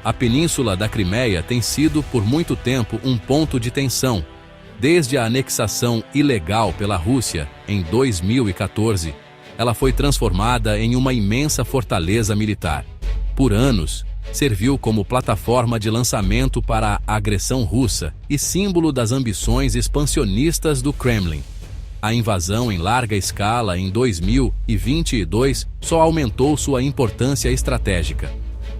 A península da Crimeia tem sido por muito tempo um ponto de tensão. Desde a anexação ilegal pela Rússia em 2014, ela foi transformada em uma imensa fortaleza militar. Por anos, serviu como plataforma de lançamento para a agressão russa e símbolo das ambições expansionistas do Kremlin. A invasão em larga escala em 2022 só aumentou sua importância estratégica.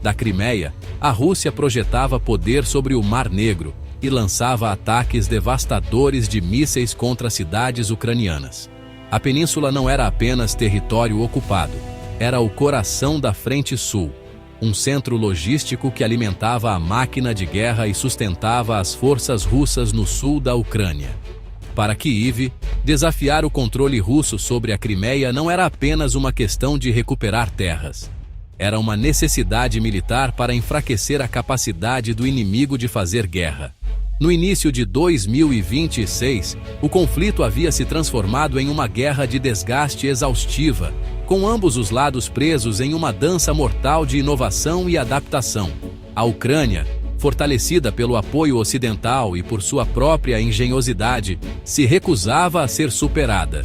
Da Crimeia, a Rússia projetava poder sobre o Mar Negro e lançava ataques devastadores de mísseis contra cidades ucranianas. A península não era apenas território ocupado, era o coração da Frente Sul, um centro logístico que alimentava a máquina de guerra e sustentava as forças russas no sul da Ucrânia. Para Kyiv, desafiar o controle russo sobre a Crimeia não era apenas uma questão de recuperar terras. Era uma necessidade militar para enfraquecer a capacidade do inimigo de fazer guerra. No início de 2026, o conflito havia se transformado em uma guerra de desgaste exaustiva, com ambos os lados presos em uma dança mortal de inovação e adaptação. A Ucrânia, fortalecida pelo apoio ocidental e por sua própria engenhosidade, se recusava a ser superada.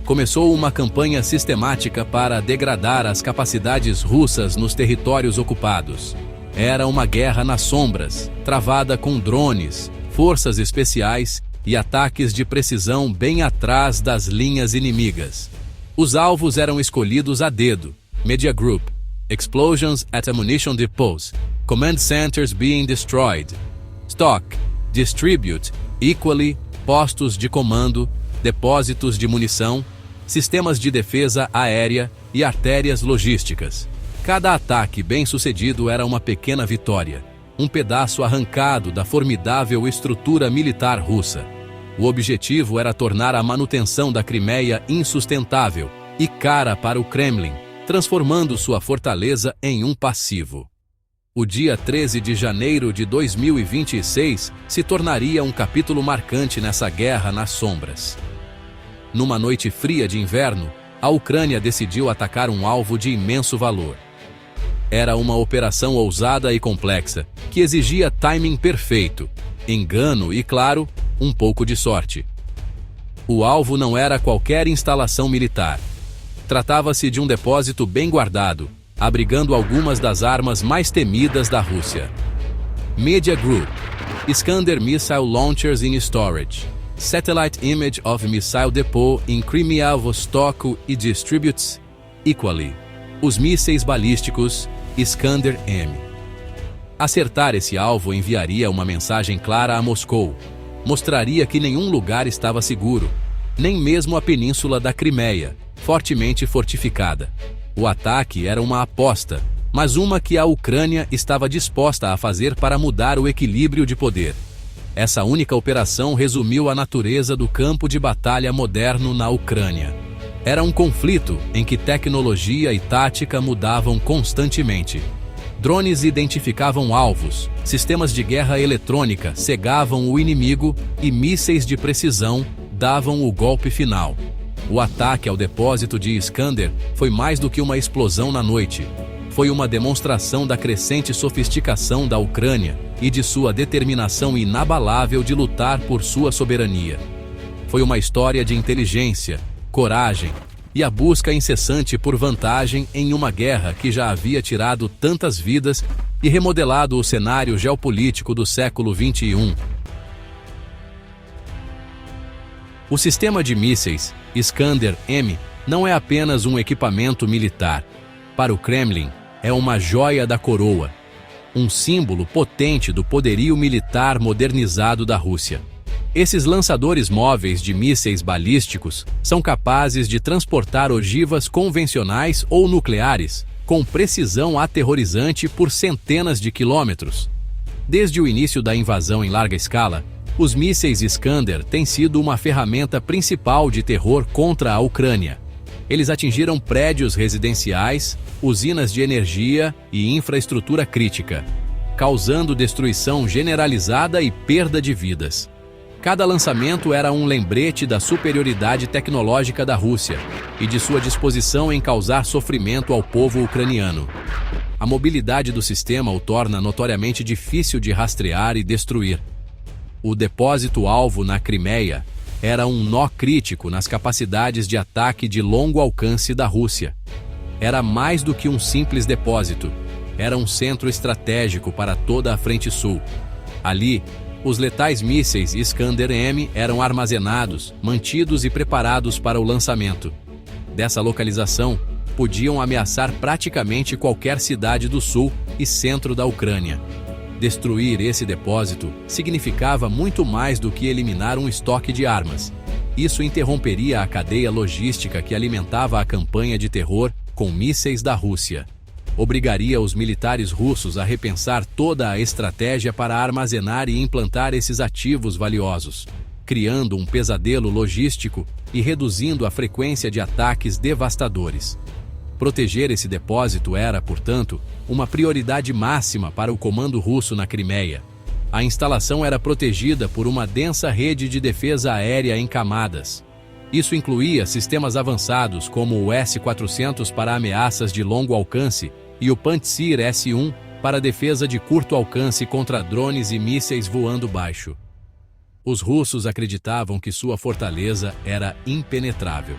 Começou uma campanha sistemática para degradar as capacidades russas nos territórios ocupados. Era uma guerra nas sombras, travada com drones, forças especiais e ataques de precisão bem atrás das linhas inimigas. Os alvos eram escolhidos a dedo: Media Group, explosions at ammunition depots, command centers being destroyed, stock, distribute, equally, postos de comando, depósitos de munição, sistemas de defesa aérea e artérias logísticas. Cada ataque bem-sucedido era uma pequena vitória, um pedaço arrancado da formidável estrutura militar russa. O objetivo era tornar a manutenção da Crimeia insustentável e cara para o Kremlin, transformando sua fortaleza em um passivo. O dia 13 de janeiro de 2026 se tornaria um capítulo marcante nessa guerra nas sombras. Numa noite fria de inverno, a Ucrânia decidiu atacar um alvo de imenso valor. Era uma operação ousada e complexa, que exigia timing perfeito, engano e, claro, um pouco de sorte. O alvo não era qualquer instalação militar. Tratava-se de um depósito bem guardado, abrigando algumas das armas mais temidas da Rússia. Media Group, Iskander Missile Launchers in Storage, Satellite Image of Missile Depot in Crimea Vostok e Distributes, equally. Os mísseis balísticos Iskander-M. Acertar esse alvo enviaria uma mensagem clara a Moscou. Mostraria que nenhum lugar estava seguro, nem mesmo a península da Crimeia, fortemente fortificada. O ataque era uma aposta, mas uma que a Ucrânia estava disposta a fazer para mudar o equilíbrio de poder. Essa única operação resumiu a natureza do campo de batalha moderno na Ucrânia. Era um conflito em que tecnologia e tática mudavam constantemente. Drones identificavam alvos, sistemas de guerra eletrônica cegavam o inimigo e mísseis de precisão davam o golpe final. O ataque ao depósito de Iskander foi mais do que uma explosão na noite. Foi uma demonstração da crescente sofisticação da Ucrânia e de sua determinação inabalável de lutar por sua soberania. Foi uma história de inteligência, coragem e a busca incessante por vantagem em uma guerra que já havia tirado tantas vidas e remodelado o cenário geopolítico do século XXI. O sistema de mísseis Iskander-M não é apenas um equipamento militar. Para o Kremlin, é uma joia da coroa, um símbolo potente do poderio militar modernizado da Rússia. Esses lançadores móveis de mísseis balísticos são capazes de transportar ogivas convencionais ou nucleares com precisão aterrorizante por centenas de quilômetros. Desde o início da invasão em larga escala, os mísseis Iskander têm sido uma ferramenta principal de terror contra a Ucrânia. Eles atingiram prédios residenciais, usinas de energia e infraestrutura crítica, causando destruição generalizada e perda de vidas. Cada lançamento era um lembrete da superioridade tecnológica da Rússia e de sua disposição em causar sofrimento ao povo ucraniano. A mobilidade do sistema o torna notoriamente difícil de rastrear e destruir. O depósito-alvo na Crimeia era um nó crítico nas capacidades de ataque de longo alcance da Rússia. Era mais do que um simples depósito, era um centro estratégico para toda a Frente Sul. Ali, os letais mísseis Iskander-M eram armazenados, mantidos e preparados para o lançamento. Dessa localização, podiam ameaçar praticamente qualquer cidade do sul e centro da Ucrânia. Destruir esse depósito significava muito mais do que eliminar um estoque de armas. Isso interromperia a cadeia logística que alimentava a campanha de terror com mísseis da Rússia. Obrigaria os militares russos a repensar toda a estratégia para armazenar e implantar esses ativos valiosos, criando um pesadelo logístico e reduzindo a frequência de ataques devastadores. Proteger esse depósito era, portanto, uma prioridade máxima para o comando russo na Crimeia. A instalação era protegida por uma densa rede de defesa aérea em camadas. Isso incluía sistemas avançados como o S-400 para ameaças de longo alcance e o Pantsir S-1 para defesa de curto alcance contra drones e mísseis voando baixo. Os russos acreditavam que sua fortaleza era impenetrável.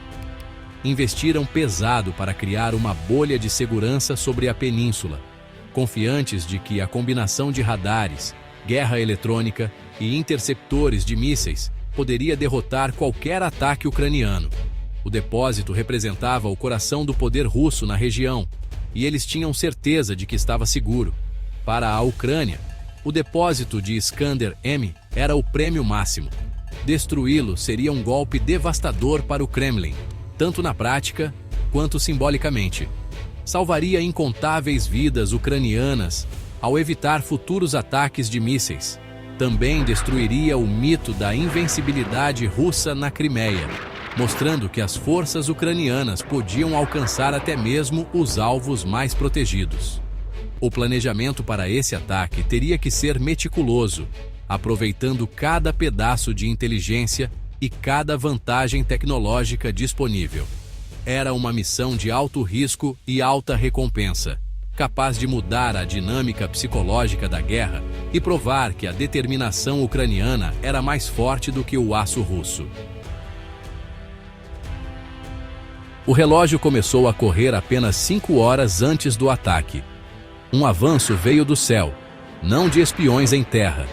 Investiram pesado para criar uma bolha de segurança sobre a península, confiantes de que a combinação de radares, guerra eletrônica e interceptores de mísseis poderia derrotar qualquer ataque ucraniano. O depósito representava o coração do poder russo na região, e eles tinham certeza de que estava seguro. Para a Ucrânia, o depósito de Iskander-M era o prêmio máximo. Destruí-lo seria um golpe devastador para o Kremlin, tanto na prática quanto simbolicamente. Salvaria incontáveis vidas ucranianas ao evitar futuros ataques de mísseis. Também destruiria o mito da invencibilidade russa na Crimeia, mostrando que as forças ucranianas podiam alcançar até mesmo os alvos mais protegidos. O planejamento para esse ataque teria que ser meticuloso, aproveitando cada pedaço de inteligência e cada vantagem tecnológica disponível. Era uma missão de alto risco e alta recompensa, capaz de mudar a dinâmica psicológica da guerra e provar que a determinação ucraniana era mais forte do que o aço russo. O relógio começou a correr apenas 5 horas antes do ataque. Um avanço veio do céu, não de espiões em terra.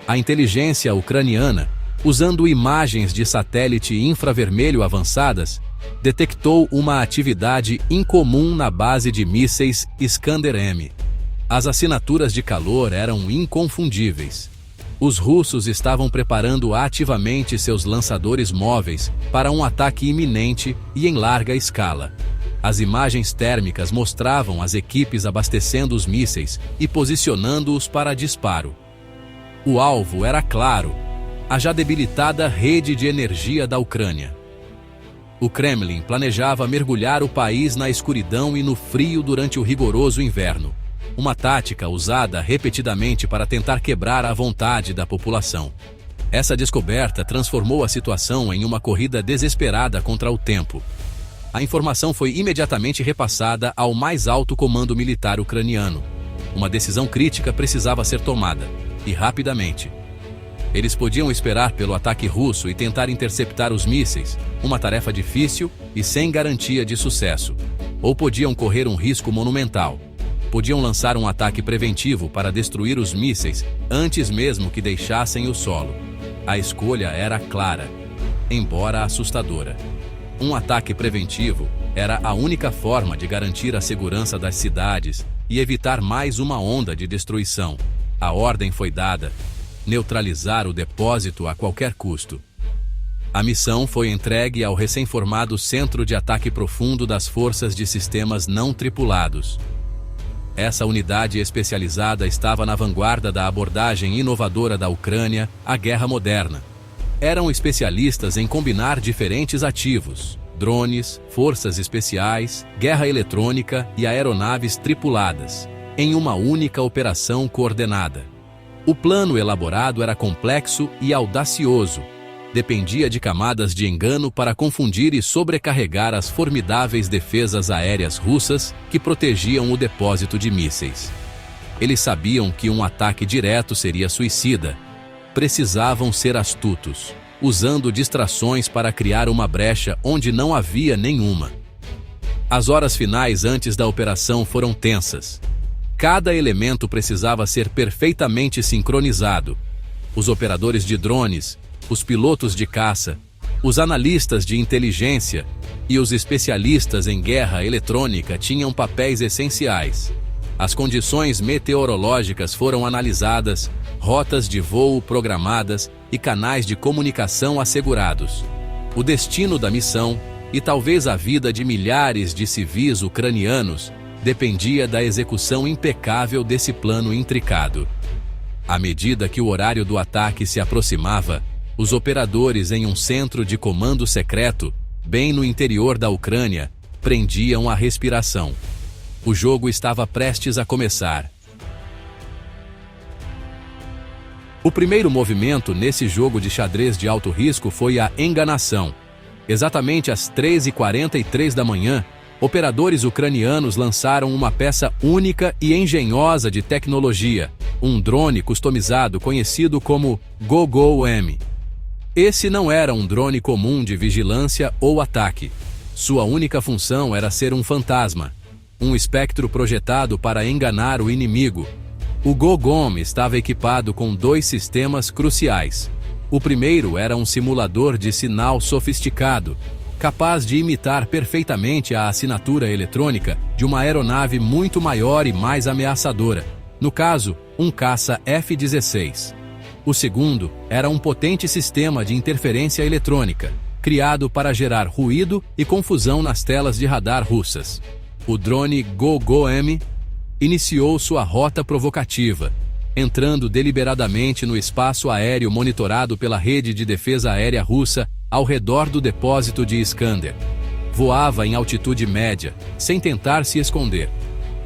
A inteligência ucraniana, usando imagens de satélite infravermelho avançadas, detectou uma atividade incomum na base de mísseis Iskander-M. As assinaturas de calor eram inconfundíveis. Os russos estavam preparando ativamente seus lançadores móveis para um ataque iminente e em larga escala. As imagens térmicas mostravam as equipes abastecendo os mísseis e posicionando-os para disparo. O alvo era claro: a já debilitada rede de energia da Ucrânia. O Kremlin planejava mergulhar o país na escuridão e no frio durante o rigoroso inverno, uma tática usada repetidamente para tentar quebrar a vontade da população. Essa descoberta transformou a situação em uma corrida desesperada contra o tempo. A informação foi imediatamente repassada ao mais alto comando militar ucraniano. Uma decisão crítica precisava ser tomada, e rapidamente. Eles podiam esperar pelo ataque russo e tentar interceptar os mísseis, uma tarefa difícil e sem garantia de sucesso. Ou podiam correr um risco monumental. Podiam lançar um ataque preventivo para destruir os mísseis antes mesmo que deixassem o solo. A escolha era clara, embora assustadora. Um ataque preventivo era a única forma de garantir a segurança das cidades e evitar mais uma onda de destruição. A ordem foi dada: neutralizar o depósito a qualquer custo. A missão foi entregue ao recém-formado Centro de Ataque Profundo das Forças de Sistemas Não Tripulados. Essa unidade especializada estava na vanguarda da abordagem inovadora da Ucrânia à guerra moderna. Eram especialistas em combinar diferentes ativos: drones, forças especiais, guerra eletrônica e aeronaves tripuladas, em uma única operação coordenada. O plano elaborado era complexo e audacioso: dependia de camadas de engano para confundir e sobrecarregar as formidáveis defesas aéreas russas que protegiam o depósito de mísseis. Eles sabiam que um ataque direto seria suicida. Precisavam ser astutos, usando distrações para criar uma brecha onde não havia nenhuma. As horas finais antes da operação foram tensas. Cada elemento precisava ser perfeitamente sincronizado. Os operadores de drones, os pilotos de caça, os analistas de inteligência e os especialistas em guerra eletrônica tinham papéis essenciais. As condições meteorológicas foram analisadas, rotas de voo programadas e canais de comunicação assegurados. O destino da missão, e talvez a vida de milhares de civis ucranianos, dependia da execução impecável desse plano intricado. À medida que o horário do ataque se aproximava, os operadores em um centro de comando secreto, bem no interior da Ucrânia, prendiam a respiração. O jogo estava prestes a começar. O primeiro movimento nesse jogo de xadrez de alto risco foi a enganação. Exatamente às 3h43 da manhã, operadores ucranianos lançaram uma peça única e engenhosa de tecnologia, um drone customizado conhecido como GoGo-M. Esse não era um drone comum de vigilância ou ataque. Sua única função era ser um fantasma, um espectro projetado para enganar o inimigo. O GoGo-M estava equipado com 2 sistemas cruciais. O primeiro era um simulador de sinal sofisticado, capaz de imitar perfeitamente a assinatura eletrônica de uma aeronave muito maior e mais ameaçadora, no caso, um caça F-16. O segundo era um potente sistema de interferência eletrônica, criado para gerar ruído e confusão nas telas de radar russas. O drone GoGo-M iniciou sua rota provocativa, entrando deliberadamente no espaço aéreo monitorado pela rede de defesa aérea russa ao redor do depósito de Iskander. Voava em altitude média, sem tentar se esconder.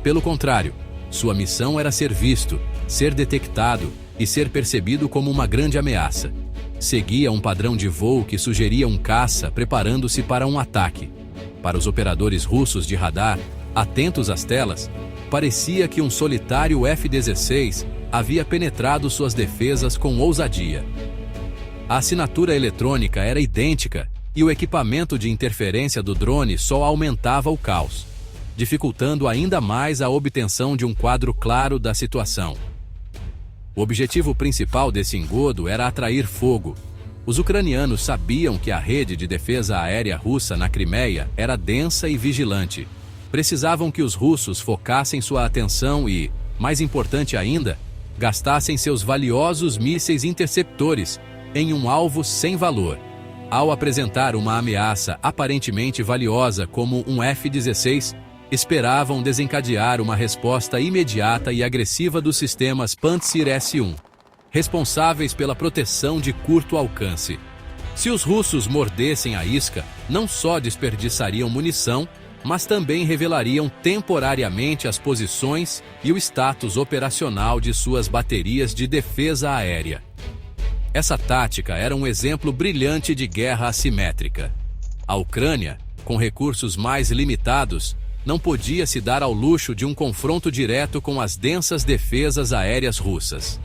Pelo contrário, sua missão era ser visto, ser detectado e ser percebido como uma grande ameaça. Seguia um padrão de voo que sugeria um caça preparando-se para um ataque. Para os operadores russos de radar, atentos às telas, parecia que um solitário F-16 havia penetrado suas defesas com ousadia. A assinatura eletrônica era idêntica e o equipamento de interferência do drone só aumentava o caos, dificultando ainda mais a obtenção de um quadro claro da situação. O objetivo principal desse engodo era atrair fogo. Os ucranianos sabiam que a rede de defesa aérea russa na Crimeia era densa e vigilante. Precisavam que os russos focassem sua atenção e, mais importante ainda, gastassem seus valiosos mísseis interceptores em um alvo sem valor. Ao apresentar uma ameaça aparentemente valiosa como um F-16, esperavam desencadear uma resposta imediata e agressiva dos sistemas Pantsir S-1, responsáveis pela proteção de curto alcance. Se os russos mordessem a isca, não só desperdiçariam munição, mas também revelariam temporariamente as posições e o status operacional de suas baterias de defesa aérea. Essa tática era um exemplo brilhante de guerra assimétrica. A Ucrânia, com recursos mais limitados, não podia se dar ao luxo de um confronto direto com as densas defesas aéreas russas.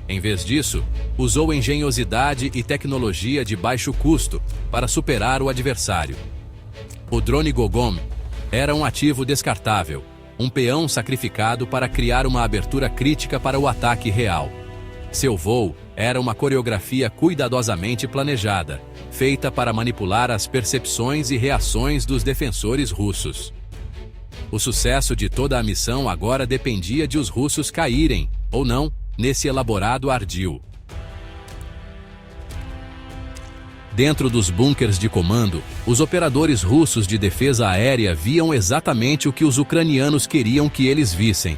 Em vez disso, usou engenhosidade e tecnologia de baixo custo para superar o adversário. O drone GoGo-M era um ativo descartável, um peão sacrificado para criar uma abertura crítica para o ataque real. Seu voo era uma coreografia cuidadosamente planejada, feita para manipular as percepções e reações dos defensores russos. O sucesso de toda a missão agora dependia de os russos caírem, ou não, nesse elaborado ardil. Dentro dos bunkers de comando, os operadores russos de defesa aérea viam exatamente o que os ucranianos queriam que eles vissem.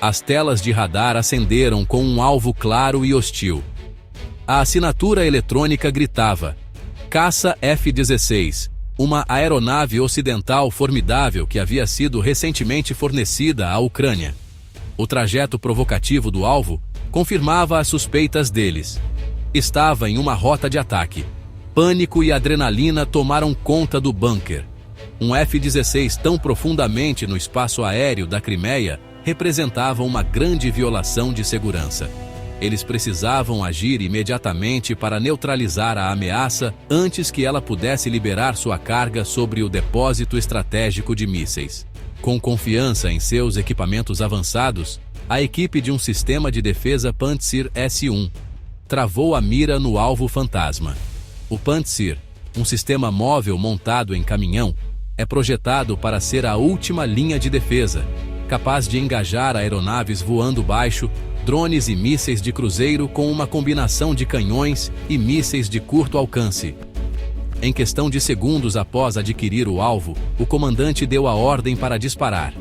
As telas de radar acenderam com um alvo claro e hostil. A assinatura eletrônica gritava: Caça F-16, uma aeronave ocidental formidável que havia sido recentemente fornecida à Ucrânia. O trajeto provocativo do alvo confirmava as suspeitas deles. estava em uma rota de ataque. Pânico e adrenalina tomaram conta do bunker. Um F-16 tão profundamente no espaço aéreo da Crimeia representava uma grande violação de segurança. Eles precisavam agir imediatamente para neutralizar a ameaça antes que ela pudesse liberar sua carga sobre o depósito estratégico de mísseis. Com confiança em seus equipamentos avançados, a equipe de um sistema de defesa Pantsir S-1 travou a mira no alvo fantasma. O Pantsir, um sistema móvel montado em caminhão, é projetado para ser a última linha de defesa, capaz de engajar aeronaves voando baixo, drones e mísseis de cruzeiro com uma combinação de canhões e mísseis de curto alcance. Em questão de segundos após adquirir o alvo, o comandante deu a ordem para disparar.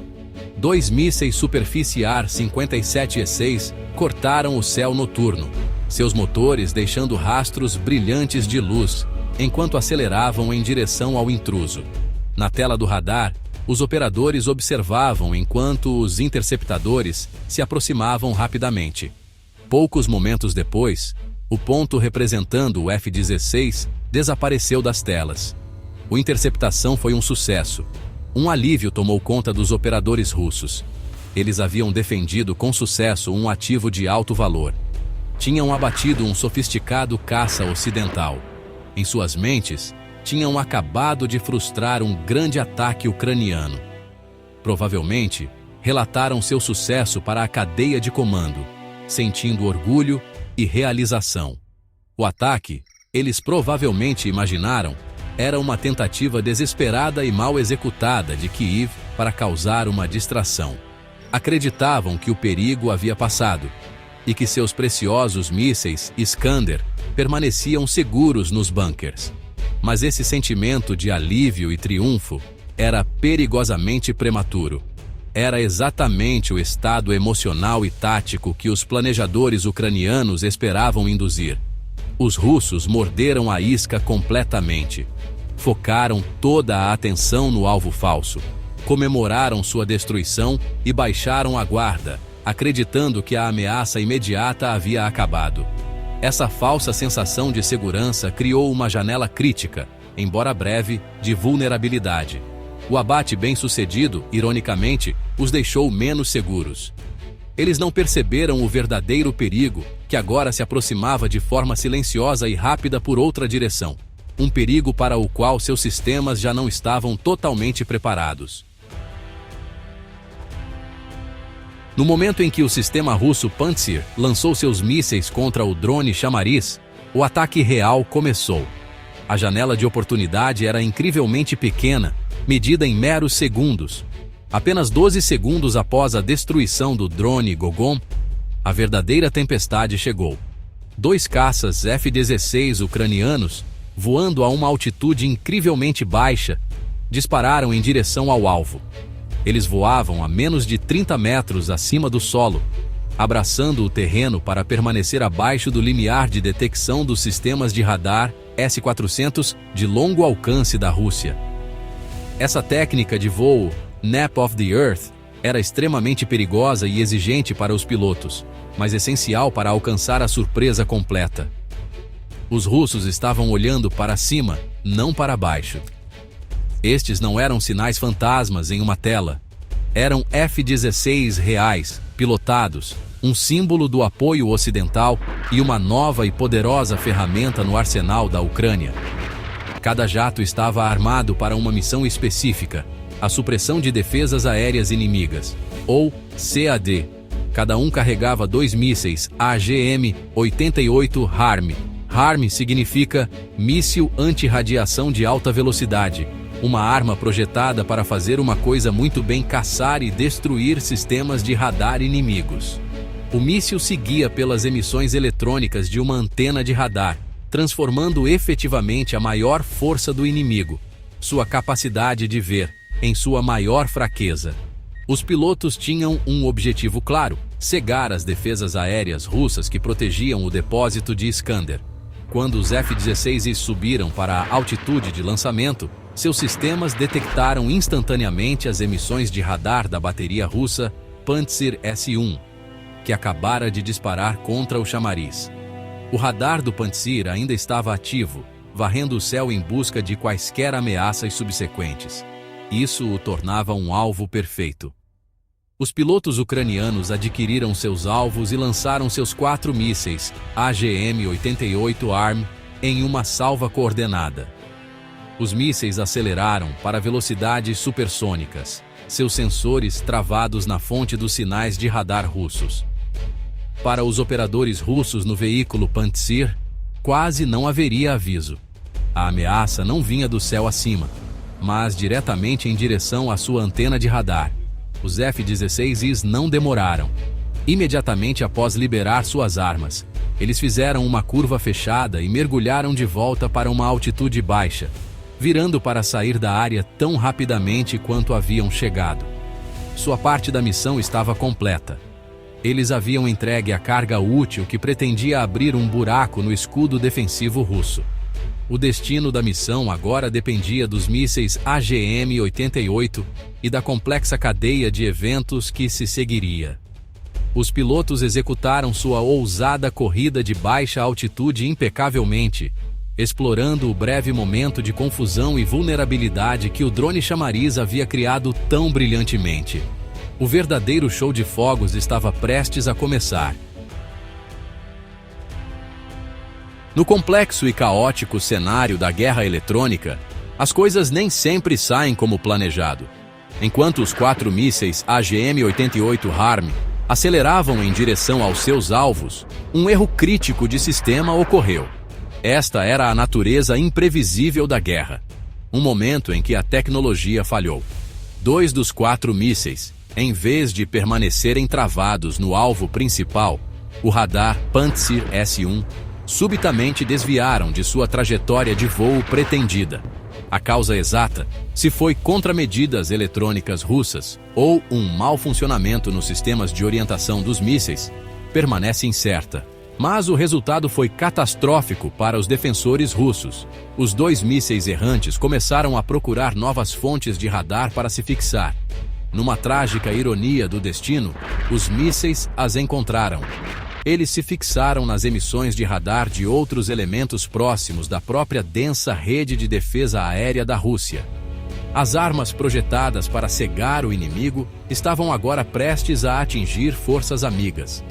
2 mísseis Superfície AR-57E6 cortaram o céu noturno, seus motores deixando rastros brilhantes de luz, enquanto aceleravam em direção ao intruso. Na tela do radar, os operadores observavam enquanto os interceptadores se aproximavam rapidamente. Poucos momentos depois, o ponto representando o F-16 desapareceu das telas. A interceptação foi um sucesso. Um alívio tomou conta dos operadores russos. Eles haviam defendido com sucesso um ativo de alto valor. Tinham abatido um sofisticado caça ocidental. Em suas mentes, tinham acabado de frustrar um grande ataque ucraniano. Provavelmente, relataram seu sucesso para a cadeia de comando, sentindo orgulho e realização. O ataque, eles provavelmente imaginaram, era uma tentativa desesperada e mal executada de Kiev para causar uma distração. Acreditavam que o perigo havia passado e que seus preciosos mísseis Iskander permaneciam seguros nos bunkers. Mas esse sentimento de alívio e triunfo era perigosamente prematuro. Era exatamente o estado emocional e tático que os planejadores ucranianos esperavam induzir. Os russos morderam a isca completamente. Focaram toda a atenção no alvo falso. Comemoraram sua destruição e baixaram a guarda, acreditando que a ameaça imediata havia acabado. Essa falsa sensação de segurança criou uma janela crítica, embora breve, de vulnerabilidade. O abate bem-sucedido, ironicamente, os deixou menos seguros. Eles não perceberam o verdadeiro perigo, que agora se aproximava de forma silenciosa e rápida por outra direção. Um perigo para o qual seus sistemas já não estavam totalmente preparados. No momento em que o sistema russo Pantsir lançou seus mísseis contra o drone Chamariz, o ataque real começou. A janela de oportunidade era incrivelmente pequena, medida em meros segundos. Apenas 12 segundos após a destruição do drone Gogom, a verdadeira tempestade chegou. 2 caças F-16 ucranianos, voando a uma altitude incrivelmente baixa, dispararam em direção ao alvo. Eles voavam a menos de 30 metros acima do solo, abraçando o terreno para permanecer abaixo do limiar de detecção dos sistemas de radar S-400 de longo alcance da Rússia. Essa técnica de voo, Nap of the Earth, era extremamente perigosa e exigente para os pilotos, mas essencial para alcançar a surpresa completa. Os russos estavam olhando para cima, não para baixo. Estes não eram sinais fantasmas em uma tela. Eram F-16 reais, pilotados, um símbolo do apoio ocidental e uma nova e poderosa ferramenta no arsenal da Ucrânia. Cada jato estava armado para uma missão específica, a supressão de defesas aéreas inimigas, ou CAD. Cada um carregava 2 mísseis AGM-88 HARM. HARM significa Míssil Anti-Radiação de Alta Velocidade, uma arma projetada para fazer uma coisa muito bem: caçar e destruir sistemas de radar inimigos. O míssil seguia pelas emissões eletrônicas de uma antena de radar, transformando efetivamente a maior força do inimigo, sua capacidade de ver, em sua maior fraqueza. Os pilotos tinham um objetivo claro: cegar as defesas aéreas russas que protegiam o depósito de Iskander. Quando os F-16 subiram para a altitude de lançamento, seus sistemas detectaram instantaneamente as emissões de radar da bateria russa Pantsir S-1, que acabara de disparar contra o Chamariz. O radar do Pantsir ainda estava ativo, varrendo o céu em busca de quaisquer ameaças subsequentes. Isso o tornava um alvo perfeito. Os pilotos ucranianos adquiriram seus alvos e lançaram seus 4 mísseis AGM-88 ARM em uma salva coordenada. Os mísseis aceleraram para velocidades supersônicas, seus sensores travados na fonte dos sinais de radar russos. Para os operadores russos no veículo Pantsir, quase não haveria aviso. A ameaça não vinha do céu acima, mas diretamente em direção à sua antena de radar. Os F-16Is não demoraram. Imediatamente após liberar suas armas, eles fizeram uma curva fechada e mergulharam de volta para uma altitude baixa, virando para sair da área tão rapidamente quanto haviam chegado. Sua parte da missão estava completa. Eles haviam entregue a carga útil que pretendia abrir um buraco no escudo defensivo russo. O destino da missão agora dependia dos mísseis AGM-88 e da complexa cadeia de eventos que se seguiria. Os pilotos executaram sua ousada corrida de baixa altitude impecavelmente, explorando o breve momento de confusão e vulnerabilidade que o drone chamariz havia criado tão brilhantemente. O verdadeiro show de fogos estava prestes a começar. No complexo e caótico cenário da guerra eletrônica, as coisas nem sempre saem como planejado. Enquanto os 4 mísseis AGM-88 HARM aceleravam em direção aos seus alvos, um erro crítico de sistema ocorreu. Esta era a natureza imprevisível da guerra. Um momento em que a tecnologia falhou. 2 dos 4 mísseis, em vez de permanecerem travados no alvo principal, o radar Pantsir S-1, subitamente desviaram de sua trajetória de voo pretendida. A causa exata, se foi contramedidas eletrônicas russas ou um mau funcionamento nos sistemas de orientação dos mísseis, permanece incerta. Mas o resultado foi catastrófico para os defensores russos. Os 2 mísseis errantes começaram a procurar novas fontes de radar para se fixar. Numa trágica ironia do destino, os mísseis as encontraram. Eles se fixaram nas emissões de radar de outros elementos próximos da própria densa rede de defesa aérea da Rússia. As armas projetadas para cegar o inimigo estavam agora prestes a atingir forças amigas.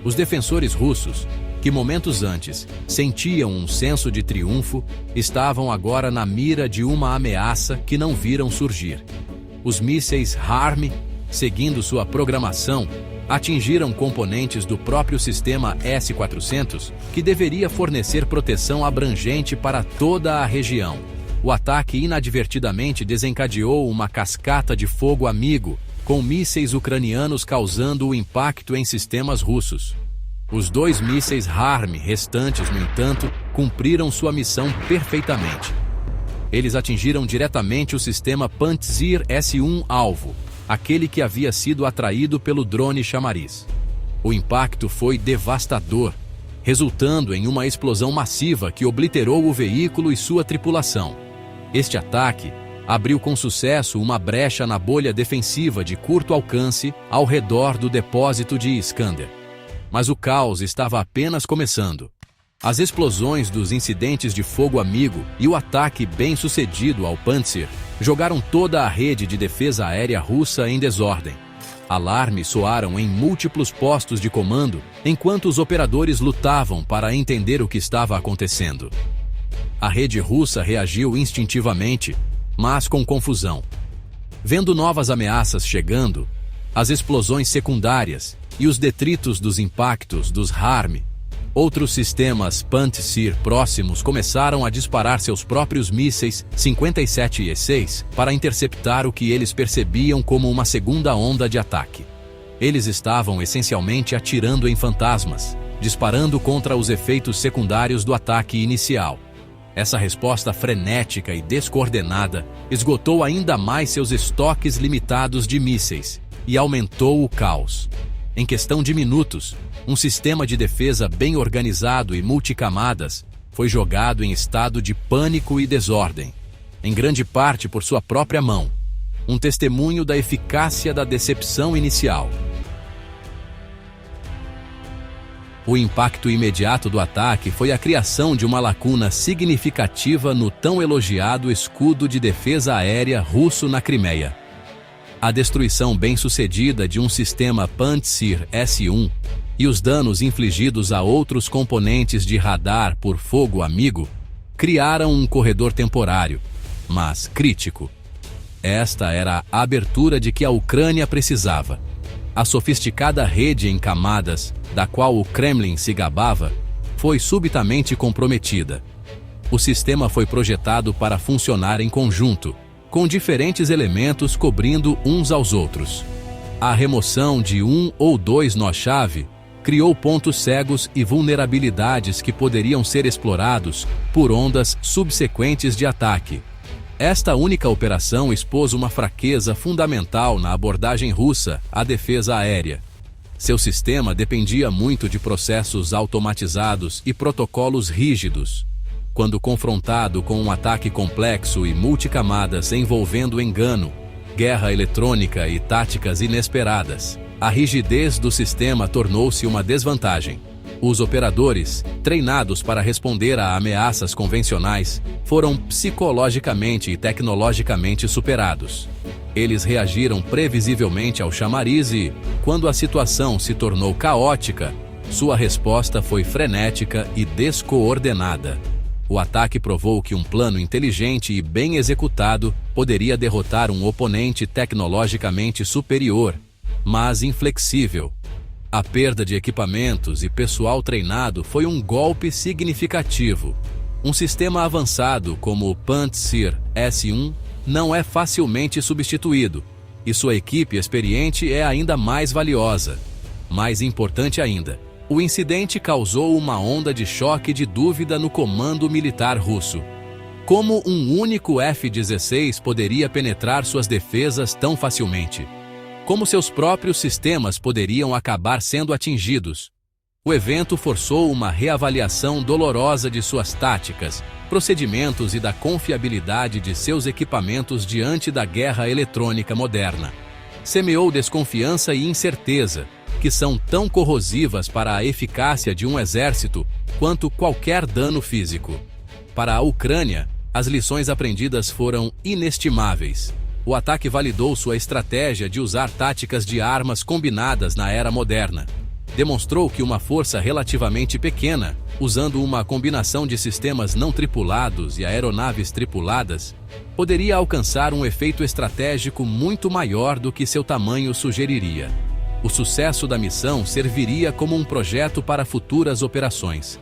Os defensores russos, que momentos antes sentiam um senso de triunfo, estavam agora na mira de uma ameaça que não viram surgir. Os mísseis HARM, seguindo sua programação, atingiram componentes do próprio sistema S-400, que deveria fornecer proteção abrangente para toda a região. O ataque inadvertidamente desencadeou uma cascata de fogo amigo, com mísseis ucranianos causando o impacto em sistemas russos. Os 2 mísseis HARM restantes, no entanto, cumpriram sua missão perfeitamente. Eles atingiram diretamente o sistema Pantsir S-1 alvo, aquele que havia sido atraído pelo drone chamariz. O impacto foi devastador, resultando em uma explosão massiva que obliterou o veículo e sua tripulação. Este ataque abriu com sucesso uma brecha na bolha defensiva de curto alcance ao redor do depósito de Iskander. Mas o caos estava apenas começando. As explosões dos incidentes de fogo amigo e o ataque bem-sucedido ao Pantsir jogaram toda a rede de defesa aérea russa em desordem. Alarmes soaram em múltiplos postos de comando, enquanto os operadores lutavam para entender o que estava acontecendo. A rede russa reagiu instintivamente, mas com confusão. Vendo novas ameaças chegando, as explosões secundárias e os detritos dos impactos dos HARM, outros sistemas Pantsir próximos começaram a disparar seus próprios mísseis 57 e 6 para interceptar o que eles percebiam como uma segunda onda de ataque. Eles estavam essencialmente atirando em fantasmas, disparando contra os efeitos secundários do ataque inicial. Essa resposta frenética e descoordenada esgotou ainda mais seus estoques limitados de mísseis e aumentou o caos. Em questão de minutos, um sistema de defesa bem organizado e multicamadas foi jogado em estado de pânico e desordem, em grande parte por sua própria mão, um testemunho da eficácia da decepção inicial. O impacto imediato do ataque foi a criação de uma lacuna significativa no tão elogiado escudo de defesa aérea russo na Crimeia. A destruição bem-sucedida de um sistema Pantsir S-1 e os danos infligidos a outros componentes de radar por fogo amigo criaram um corredor temporário, mas crítico. Esta era a abertura de que a Ucrânia precisava. A sofisticada rede em camadas, da qual o Kremlin se gabava, foi subitamente comprometida. O sistema foi projetado para funcionar em conjunto, com diferentes elementos cobrindo uns aos outros. A remoção de um ou dois nó-chave criou pontos cegos e vulnerabilidades que poderiam ser explorados por ondas subsequentes de ataque. Esta única operação expôs uma fraqueza fundamental na abordagem russa à defesa aérea. Seu sistema dependia muito de processos automatizados e protocolos rígidos. Quando confrontado com um ataque complexo e multicamadas envolvendo engano, guerra eletrônica e táticas inesperadas, a rigidez do sistema tornou-se uma desvantagem. Os operadores, treinados para responder a ameaças convencionais, foram psicologicamente e tecnologicamente superados. Eles reagiram previsivelmente ao chamariz e, quando a situação se tornou caótica, sua resposta foi frenética e descoordenada. O ataque provou que um plano inteligente e bem executado poderia derrotar um oponente tecnologicamente superior, mas inflexível. A perda de equipamentos e pessoal treinado foi um golpe significativo. Um sistema avançado como o Pantsir S-1 não é facilmente substituído, e sua equipe experiente é ainda mais valiosa. Mais importante ainda, o incidente causou uma onda de choque de dúvida no comando militar russo. Como um único F-16 poderia penetrar suas defesas tão facilmente? Como seus próprios sistemas poderiam acabar sendo atingidos? O evento forçou uma reavaliação dolorosa de suas táticas, procedimentos e da confiabilidade de seus equipamentos diante da guerra eletrônica moderna. Semeou desconfiança e incerteza, que são tão corrosivas para a eficácia de um exército quanto qualquer dano físico. Para a Ucrânia, as lições aprendidas foram inestimáveis. O ataque validou sua estratégia de usar táticas de armas combinadas na era moderna. Demonstrou que uma força relativamente pequena, usando uma combinação de sistemas não tripulados e aeronaves tripuladas, poderia alcançar um efeito estratégico muito maior do que seu tamanho sugeriria. O sucesso da missão serviria como um projeto para futuras operações,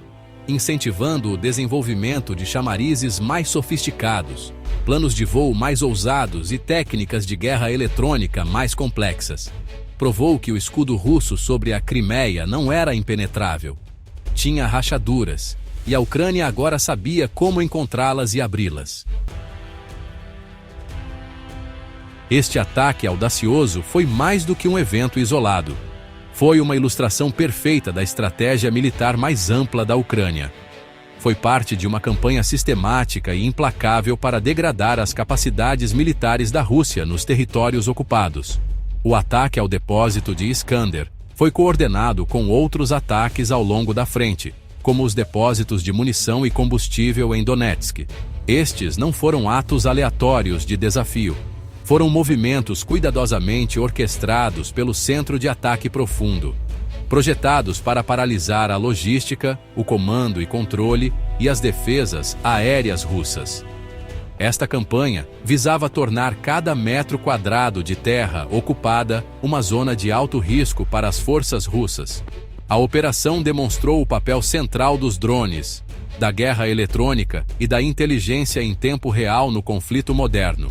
incentivando o desenvolvimento de chamarizes mais sofisticados, planos de voo mais ousados e técnicas de guerra eletrônica mais complexas. Provou que o escudo russo sobre a Crimeia não era impenetrável. Tinha rachaduras, e a Ucrânia agora sabia como encontrá-las e abri-las. Este ataque audacioso foi mais do que um evento isolado. Foi uma ilustração perfeita da estratégia militar mais ampla da Ucrânia. Foi parte de uma campanha sistemática e implacável para degradar as capacidades militares da Rússia nos territórios ocupados. O ataque ao depósito de Iskander foi coordenado com outros ataques ao longo da frente, como os depósitos de munição e combustível em Donetsk. Estes não foram atos aleatórios de desafio. Foram movimentos cuidadosamente orquestrados pelo Centro de Ataque Profundo, projetados para paralisar a logística, o comando e controle e as defesas aéreas russas. Esta campanha visava tornar cada metro quadrado de terra ocupada uma zona de alto risco para as forças russas. A operação demonstrou o papel central dos drones, da guerra eletrônica e da inteligência em tempo real no conflito moderno.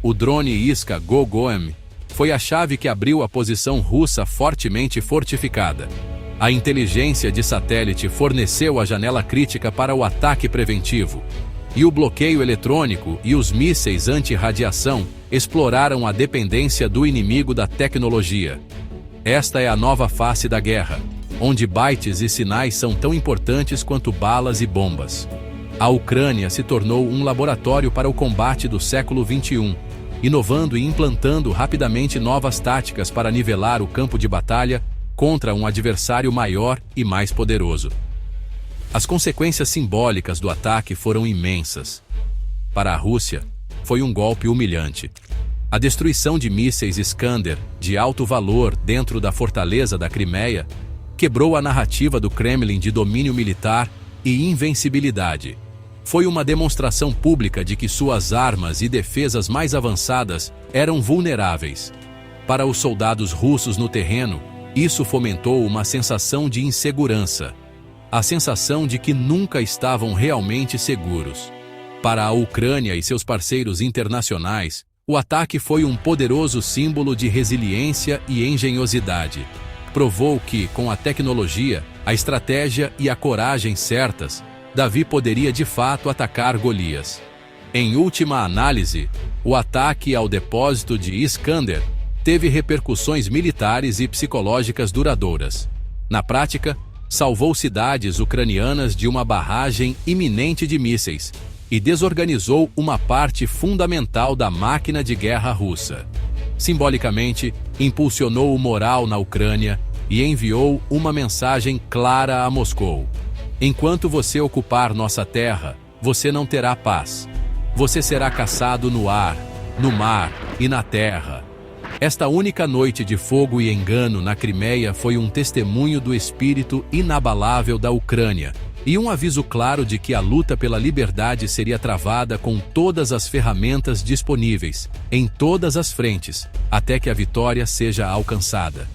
O drone Iska-Gogoem foi a chave que abriu a posição russa fortemente fortificada. A inteligência de satélite forneceu a janela crítica para o ataque preventivo, e o bloqueio eletrônico e os mísseis anti-radiação exploraram a dependência do inimigo da tecnologia. Esta é a nova face da guerra, onde bytes e sinais são tão importantes quanto balas e bombas. A Ucrânia se tornou um laboratório para o combate do século XXI, inovando e implantando rapidamente novas táticas para nivelar o campo de batalha contra um adversário maior e mais poderoso. As consequências simbólicas do ataque foram imensas. Para a Rússia, foi um golpe humilhante. A destruição de mísseis Iskander de alto valor dentro da fortaleza da Crimeia quebrou a narrativa do Kremlin de domínio militar e invencibilidade. Foi uma demonstração pública de que suas armas e defesas mais avançadas eram vulneráveis. Para os soldados russos no terreno, isso fomentou uma sensação de insegurança. A sensação de que nunca estavam realmente seguros. Para a Ucrânia e seus parceiros internacionais, o ataque foi um poderoso símbolo de resiliência e engenhosidade. Provou que, com a tecnologia, a estratégia e a coragem certas, Davi poderia de fato atacar Golias. Em última análise, o ataque ao depósito de Iskander teve repercussões militares e psicológicas duradouras. Na prática, salvou cidades ucranianas de uma barragem iminente de mísseis e desorganizou uma parte fundamental da máquina de guerra russa. Simbolicamente, impulsionou o moral na Ucrânia e enviou uma mensagem clara a Moscou. Enquanto você ocupar nossa terra, você não terá paz. Você será caçado no ar, no mar e na terra. Esta única noite de fogo e engano na Crimeia foi um testemunho do espírito inabalável da Ucrânia e um aviso claro de que a luta pela liberdade seria travada com todas as ferramentas disponíveis, em todas as frentes, até que a vitória seja alcançada.